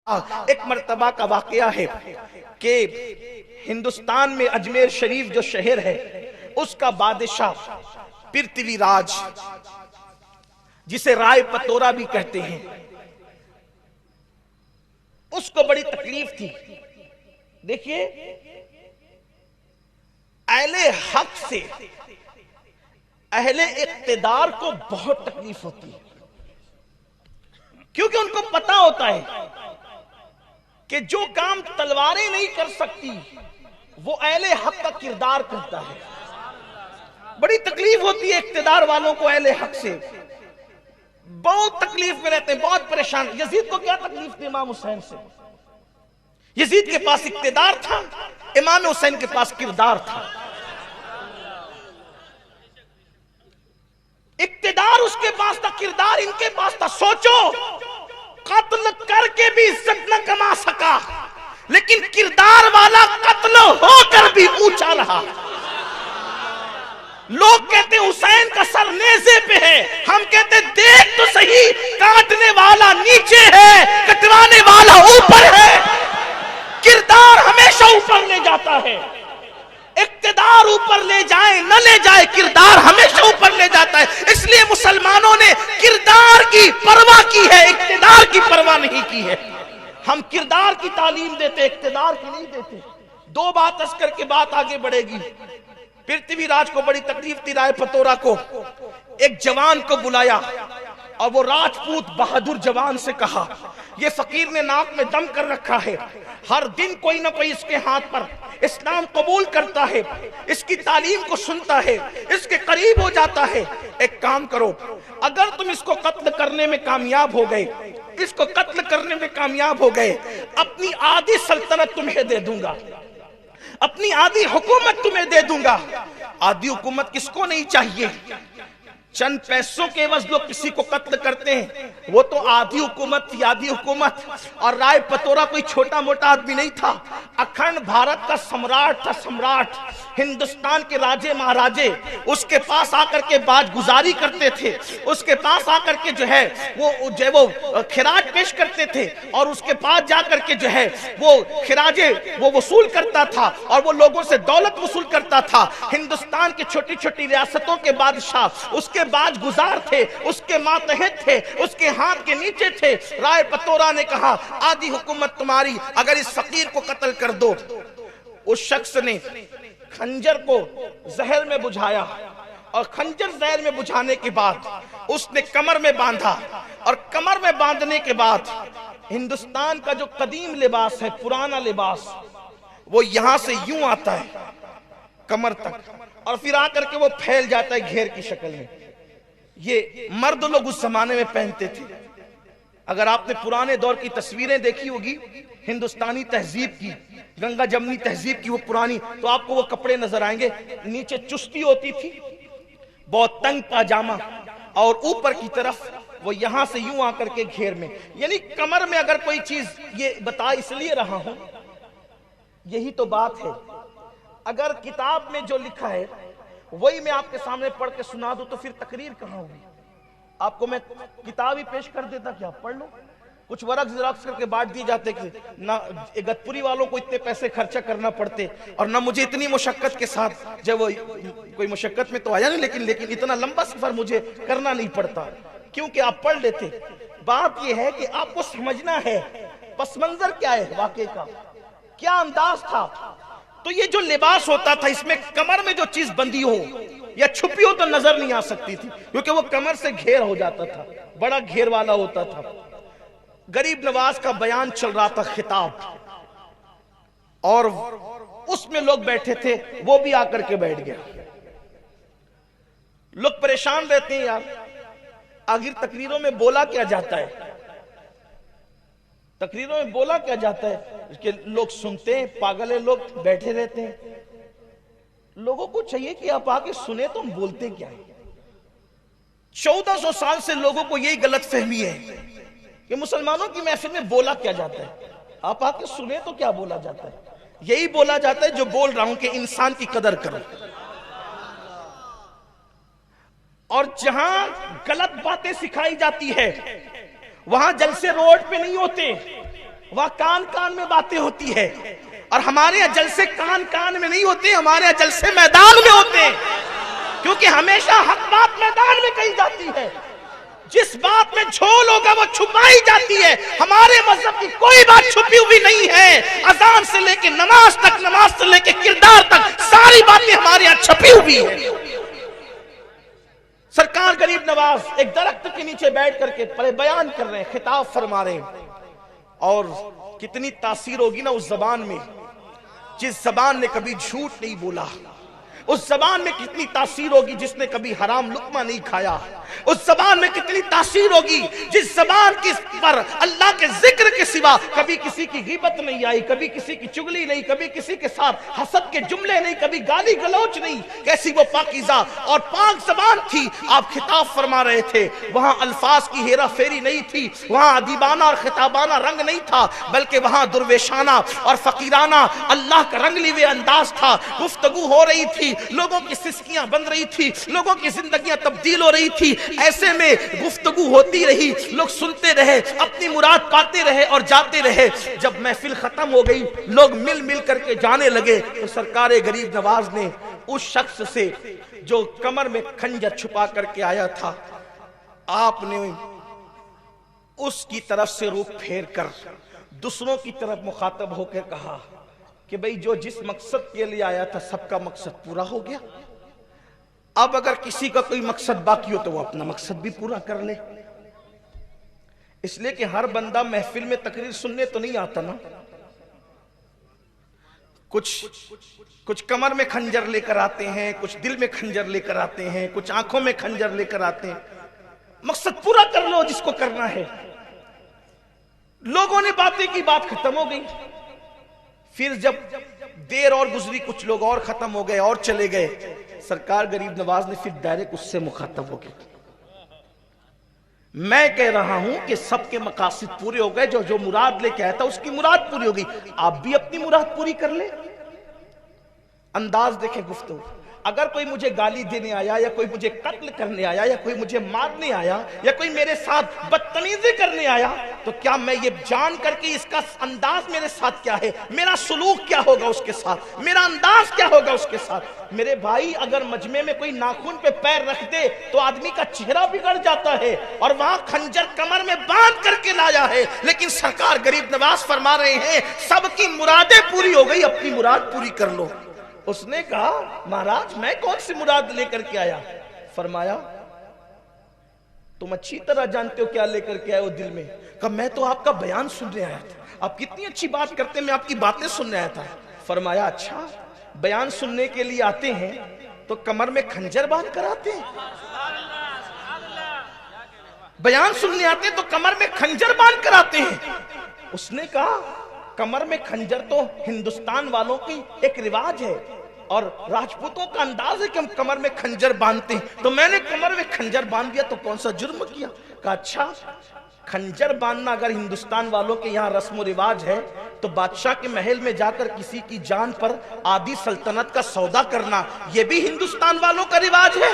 ایک مرتبہ کا واقعہ ہے کہ ہندوستان میں اجمیر شریف جو شہر ہے اس کا بادشاہ پرتوی راج، جسے رائے پتورا بھی کہتے ہیں، اس کو بڑی تکلیف تھی۔ دیکھیے، اہل حق سے اہل اقتدار کو بہت تکلیف ہوتی ہے، کیونکہ ان کو پتا ہوتا ہے کہ جو کام تلواریں نہیں کر سکتی وہ اہل حق کا کردار کرتا ہے۔ بڑی تکلیف ہوتی ہے اقتدار والوں کو اہل حق سے، بہت تکلیف میں رہتے ہیں، بہت پریشان۔ یزید کو کیا تکلیف تھی امام حسین سے؟ یزید کے پاس اقتدار تھا، امام حسین کے پاس کردار تھا۔ اقتدار اس کے پاس تھا، کردار ان کے پاس تھا۔ سوچو، قتل کر کے بھی عزت نہ کما سکا، لیکن کردار والا قتل ہو کر بھی اونچا رہا۔ لوگ کہتے ہیں حسین کا سر نیزے پہ ہے، ہم کہتے ہیں دیکھ تو صحیح، کاٹنے والا نیچے ہے، کٹوانے والا اوپر ہے۔ کردار ہمیشہ اوپر لے جاتا ہے، اقتدار اوپر لے جائے نہ لے جائے، کردار ہمیشہ اوپر لے جاتا ہے۔ اس لیے مسلمانوں نے کردار کی پرواہ کی ہے، اقتدار کی پرواہ نہیں کی ہے۔ ہم کردار کی تعلیم دیتے، اقتدار کی نہیں دیتے۔ دو بات عرض کر کے بات آگے بڑھے گی۔ پرتوی راج کو بڑی تکلیف تھی، رائے پتورا کو ایک جوان کو بلایا اور وہ راجپوت بہادر جوان سے کہا، یہ فقیر نے ناک میں دم کر رکھا ہے، ہر دن کوئی نہ کوئی اس کے ہاتھ پر اسلام قبول کرتا ہے، اس کی تعلیم کو سنتا ہے، اس کے قریب ہو جاتا ہے۔ ایک کام کرو، اگر تم اس کو قتل کرنے میں کامیاب ہو گئے، اس کو قتل کرنے میں کامیاب ہو گئے، اپنی آدھی سلطنت تمہیں دے دوں گا، اپنی آدھی حکومت تمہیں دے دوں گا۔ آدھی حکومت کس کو نہیں چاہیے؟ چند پیسوں کے عوض لوگ کسی کو قتل کرتے ہیں، وہ تو آدھی حکومت تھی، آدھی حکومت۔ اور رائے پتورا کوئی چھوٹا موٹا آدمی نہیں تھا، اکھنڈ بھارت کا سمراٹ تھا، سمراٹ، ہندوستان کے راجے مہاراجے اس کے پاس آ کر کے باج گزاری کرتے تھے، اس کے پاس آ کر کے جو ہے وہ خراج پیش کرتے تھے، اور اس کے پاس جا کر کے جو ہے وہ خراجے وہ وصول کرتا تھا اور وہ لوگوں سے دولت وصول کرتا تھا۔ ہندوستان کی چھوٹی چھوٹی ریاستوں کے بادشاہ اس کے باج گزار تھے، اس کے ماتحت تھے، اس کے ہاتھ کے نیچے تھے۔ رائے پتورا نے کہا آدھی حکومت تمہاری، اگر اس فقیر کو قتل کر دو۔ اس شخص نے خنجر کو زہر میں بجھایا، اور خنجر زہر میں بجھانے کے بعد اس نے کمر میں باندھا، اور کمر میں باندھنے کے بعد ہندوستان کا جو قدیم لباس ہے، پرانا لباس، وہ یہاں سے یوں آتا ہے کمر تک، اور پھر آ کر کے وہ پھیل جاتا ہے گھیر کی شکل میں۔ یہ مرد لوگ اس زمانے میں پہنتے تھے۔ اگر آپ نے پرانے دور کی تصویریں دیکھی ہوگی ہندوستانی تہذیب کی، گنگا جمنی تہذیب کی، وہ پرانی، تو آپ کو وہ کپڑے نظر آئیں گے۔ نیچے چستی ہوتی تھی، بہت تنگ پاجامہ، اور اوپر کی طرف وہ یہاں سے یوں آ کر کے گھیر میں، یعنی کمر میں اگر کوئی چیز، یہ بتا اس لیے رہا ہوں، یہی تو بات ہے۔ اگر کتاب میں جو لکھا ہے وہی میں آپ کے سامنے پڑھ کے سنا دوں تو پھر تقریر کہاں ہوگی؟ آپ کو میں کتاب ہی پیش کر دیتا کہ آپ پڑھ لو، کچھ ورق زراکس کر کے بانٹ دیے جاتے کہ نہ اگتپوری والوں کو اتنے پیسے خرچہ کرنا پڑتے، اور نہ مجھے اتنی مشقت کے ساتھ، جب وہ کوئی مشقت میں تو آیا نہیں، لیکن اتنا لمبا سفر مجھے کرنا نہیں پڑتا، کیونکہ آپ پڑھ لیتے۔ بات یہ ہے کہ آپ کو سمجھنا ہے پس منظر کیا ہے واقعے کا، کیا انداز تھا۔ تو یہ جو لباس ہوتا تھا، اس میں کمر میں جو چیز بندی ہو یا چھپی ہو تو نظر نہیں آ سکتی تھی، کیونکہ وہ کمر سے گھیر ہو جاتا تھا، بڑا گھیر والا ہوتا تھا۔ غریب نواز کا بیان چل رہا تھا، خطاب، اور اس میں لوگ بیٹھے تھے، وہ بھی آ کر کے بیٹھ گیا۔ لوگ پریشان رہتے ہیں، یار آخر تقریروں میں بولا کیا جاتا ہے، تقریروں میں بولا کیا جاتا ہے کہ لوگ سنتے ہیں، پاگل ہیں، لوگ بیٹھے رہتے ہیں۔ لوگوں کو چاہیے کہ آپ آگے سنیں تو ہم بولتے کیا ہیں۔ 1400 سال سے لوگوں کو یہی غلط فہمی ہے کہ مسلمانوں کی محفل میں بولا کیا جاتا ہے، آپ آگے سنیں تو کیا بولا جاتا ہے؟ یہی بولا جاتا ہے جو بول رہا ہوں کہ انسان کی قدر کرو۔ اور جہاں غلط باتیں سکھائی جاتی ہے وہاں جلسے روڈ پہ نہیں ہوتے، वहाँ कान कान में बातें होती है, और हमारे यहाँ जलसे कान कान में नहीं होते, हमारे यहाँ जलसे मैदान में होते हैं, क्योंकि हमेशा हक बात मैदान में कही जाती है। जिस बात में झोल होगा वो छुपाई जाती है। हमारे मजहब की कोई बात छुपी हुई नहीं है। अजान से लेके नमाज तक, नमाज से लेके किरदार तक, सारी बातें हमारे यहाँ छुपी हुई है। सरकार गरीब नवाज एक दरख्त के नीचे बैठ करके बड़े बयान कर रहे हैं, खिताब फरमा रहे हैं, और कितनी तासीर होगी ना उस जबान में, जिस जबान ने कभी झूठ नहीं बोला। उस जबान में कितनी तासीर होगी जिसने कभी हराम लुक्मा नहीं खाया। उस जबान में कितनी तासीर होगी जिस जबान की पर अल्लाह के जिक्र के सिवा कभी किसी की गीबत नहीं आई, कभी किसी की चुगली नहीं, कभी किसी के साथ हसद के जुमले नहीं, कभी गाली गलौच नहीं। कैसी वो पाकीज़ा और पाक जबान थी। आप खिताब फरमा रहे थे, वहां अल्फाज की हेरा फेरी नहीं थी, वहां अदीबाना और खिताबाना रंग नहीं था, बल्कि वहां दुर्वेशाना और फकीराना अल्लाह का रंगली हुए अंदाज था। गुफ्तगू हो रही थी, लोगों की सिसकियां बन रही थी, लोगों की जिंदगियां तब्दील हो रही थी। ऐसे में गुफ्तगू होती रही, लोग सुनते रहे, अपनी मुराद पाते रहे और जाते रहे। जब महफिल खत्म हो गई, लोग मिल मिल करके जाने लगे, तो सरकार गरीब नवाज ने उस शख्स से जो कमर में खंजर छुपा करके आया था, आपने उसकी तरफ से रुख फेर कर दूसरों की तरफ मुखातब होकर कहा कि भाई जो जिस मकसद के लिए आया था सबका मकसद पूरा हो गया। अब अगर किसी का कोई मकसद बाकी हो तो वो अपना मकसद भी पूरा कर ले। इसलिए कि हर बंदा महफिल में तकरीर सुनने तो नहीं आता ना। कुछ कमर में खंजर लेकर आते हैं, कुछ दिल में खंजर लेकर आते हैं, कुछ आंखों में खंजर लेकर आते हैं। मकसद पूरा कर लो जिसको करना है। लोगों ने बातें की, बात खत्म हो गई। फिर जब देर और गुजरी, कुछ लोग और खत्म हो गए और चले गए, सरकार गरीब नवाज ने फिर डायरेक्ट उससे मुखातब हो गए। मैं कह रहा हूं कि सबके मकासद पूरे हो गए, जो जो मुराद लेके आया था उसकी मुराद पूरी हो गई, आप भी अपनी मुराद पूरी कर ले। अंदाज देखें गुफ्तगू। अगर कोई मुझे गाली देने आया, या कोई मुझे कत्ल करने आया, या कोई मुझे मारने आया, या कोई मेरे साथ बदतमीजी करने आया, तो क्या मैं ये जान करके इसका अंदाज मेरे साथ क्या है, मेरा सुलूक क्या होगा उसके साथ, मेरा अंदाज क्या होगा उसके साथ। मेरे भाई, अगर मजमे में कोई नाखून पे पैर रख दे तो आदमी का चेहरा बिगड़ जाता है, और वहां खंजर कमर में बांध करके लाया है। लेकिन सरकार गरीब नवाज फरमा रहे हैं सबकी मुरादें पूरी हो गई, अपनी मुराद पूरी कर लो। उसने कहा महाराज मैं कौन सी मुराद लेकर के आया? फरमाया तुम अच्छी तरह जानते हो क्या लेकर के आए हो दिल में। कहा मैं तो आपका बयान सुनने आया था, आप कितनी अच्छी बात करते, मैं आपकी बातें सुनने आया था। फरमाया अच्छा, बयान सुनने के लिए आते हैं तो कमर में खंजर बांध कर आते हैं? बयान सुनने आते हैं तो कमर में खंजर बांध कर आते हैं? उसने कहा कमर में खंजर तो हिंदुस्तान वालों की एक रिवाज है, और राजपूतों का अंदाज है कि हम कमर में खंजर बांधते हैं, तो मैंने कमर में खंजर बांध दिया, तो कौन सा जुर्म किया? कहा अच्छा, खंजर बांधना अगर हिंदुस्तान वालों के यहाँ रस्म रिवाज है, तो बादशाह के महल में जाकर किसी की जान पर आधी सल्तनत का सौदा करना, यह भी हिंदुस्तान वालों का रिवाज है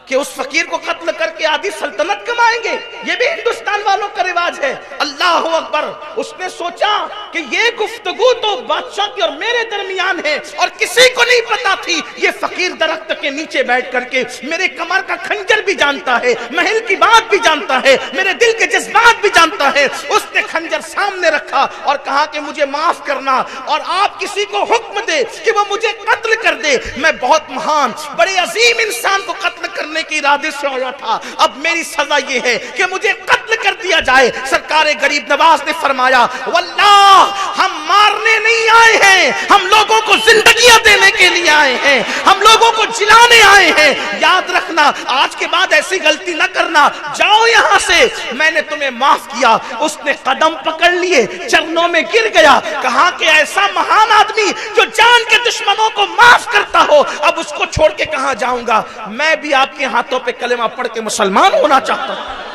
कि उस फकीर को कत्ल करके आधी सल्तनत कमाएंगे, ये भी हिंदुस्तान वालों का रिवाज है। अल्लाह अकबर। उसने सोचा कि ये गुफ्तगू तो बादशाह की और मेरे दरमियान है, और किसी को नहीं पता थी ये फकीर दरख्त के नीचे बैठ करके मेरे कमर का खंजर भी जानता है, महल की बात भी जानता है, मेरे दिल के जज्बात भी जानता है। उसने खंजर सामने रखा और कहा कि मुझे माफ करना, और आप किसी को हुक्म दे कि वो मुझे कत्ल कर दे। मैं बहुत महान, बड़े अजीम इंसान को कत्ल करने के इरादे से आया था, अब मेरी सजा ये है कि मुझे कत्ल कर दिया जाए। सरकार गरीब नवाज ने फरमाया वल्लाह हम मारने नहीं आए हैं, हम लोगों को जिंदगियां देने के लिए आए हैं, हम लोगों को जिलाने आए हैं। याद रखना, आज के बाद ऐसी गलती न करना, जाओ यहां से, मैंने तुम्हें माफ किया। उसने कदम पकड़ लिए, चरणों में गिर गया, कहा कि ऐसा महान आदमी जो जान के दुश्मनों को माफ करता हो, अब उसको छोड़ के कहां जाऊंगा। मैं भी आपके हाथों पे कलेमा पढ़ के मुसलमान होना चाहता हूं।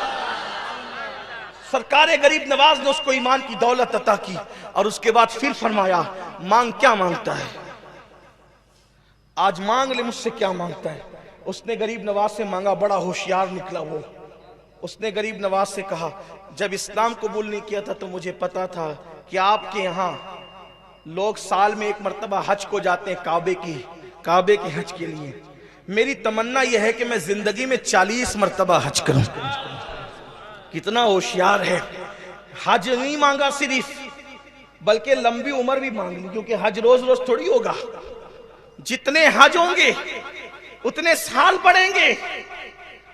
सरकार गरीब नवाज ने उसको ईमान की दौलत अता की, और उसके बाद फिर फरमाया मांग क्या मांगता है, आज मांग ले मुझसे क्या मांगता है। उसने गरीब नवाज से मांगा, बड़ा होशियार निकला वो, اس نے غریب نواز سے کہا جب اسلام قبول نہیں کیا تھا تو مجھے پتا تھا کہ آپ کے یہاں لوگ سال میں ایک مرتبہ حج کو جاتے ہیں کعبے کی حج کے لیے. میری تمنا یہ ہے کہ میں زندگی میں 40 مرتبہ حج کروں. کتنا ہوشیار ہے. حج نہیں مانگا صرف بلکہ لمبی عمر بھی مانگ لی, کیونکہ حج روز روز تھوڑی ہوگا. جتنے حج ہوں گے اتنے سال پڑیں گے.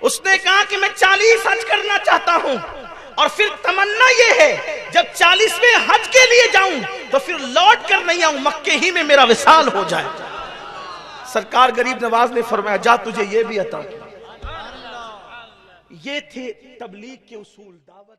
اس نے کہا کہ میں 40 حج کرنا چاہتا ہوں, اور پھر تمنا یہ ہے جب 40ویں حج کے لیے جاؤں تو پھر لوٹ کر نہیں آؤں, مکے ہی میں میرا وصال ہو جائے. سرکار غریب نواز نے فرمایا جا تجھے یہ بھی عطا کیا. یہ تھے تبلیغ کے اصول, دعوت.